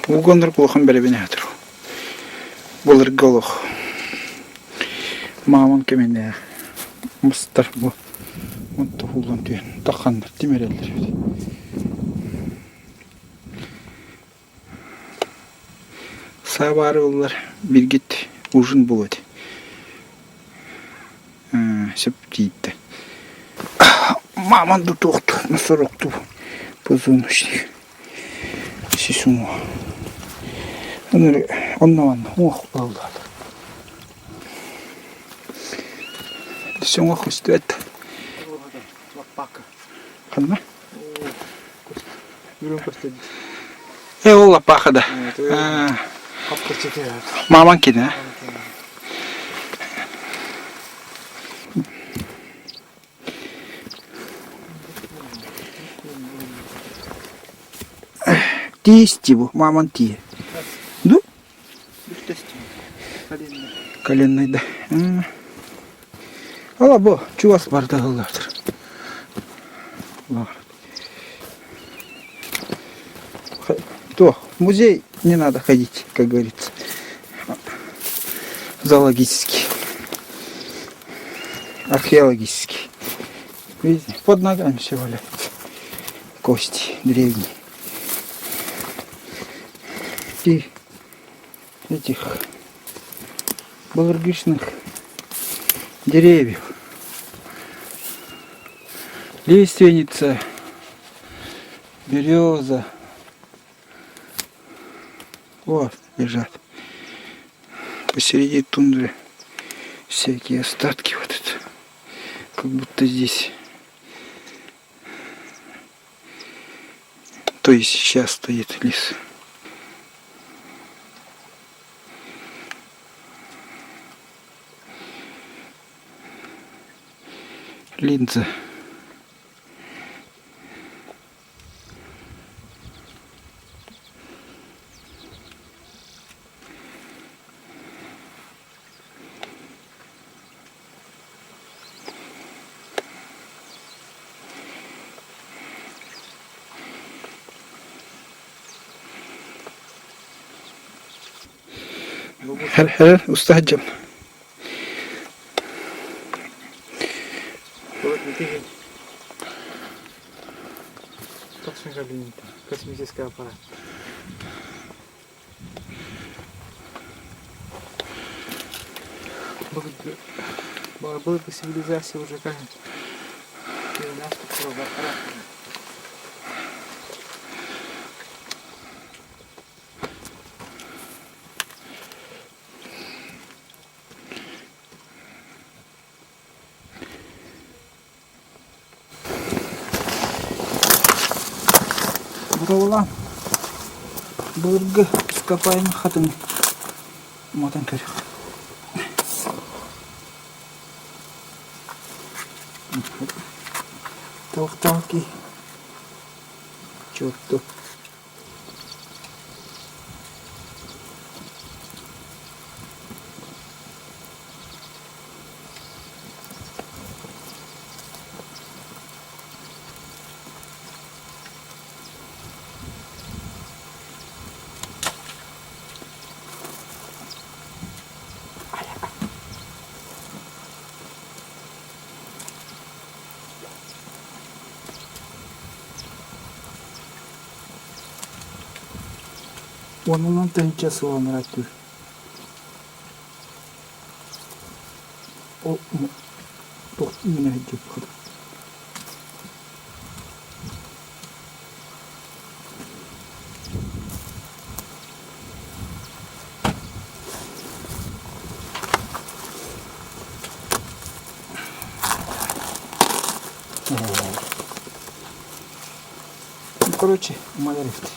Угондар плохом беребенятыр. Булыр голох. Мамон кемене. Мыстар бу. Вот тохулан түйен. Тахандар тимерелдер. Сабары олар биргит ужин болады. Сөп дейді. Маманды тоқты. Насыроқты. Позунышник. Сисуну. Оннаван. Ох, балдады. Сюңа хустует. Қанма? Ол лапаха да. Маман кеді, а? Тисти бу, маман тие. Ду? Коленный, да. Ала бу, чувас барда ғылдардыр. То, в музей не надо ходить, как говорится. Зоологический. Археологический. Видите, под ногами все валяется. Кости древние. И этих балыргичных деревьев. Лиственница, береза. Вот лежат посреди тундры всякие остатки. Вот это, как будто здесь, то есть сейчас стоит лес. Линза. هل استهجن Точно кабинета, космический аппарат. Была бы цивилизация уже как Buralar bölge ископаемых хатын матан көр. Толки. Чёрт. Onun tençesi olan rektör. O yine hecep kadar. Короче, малярифт.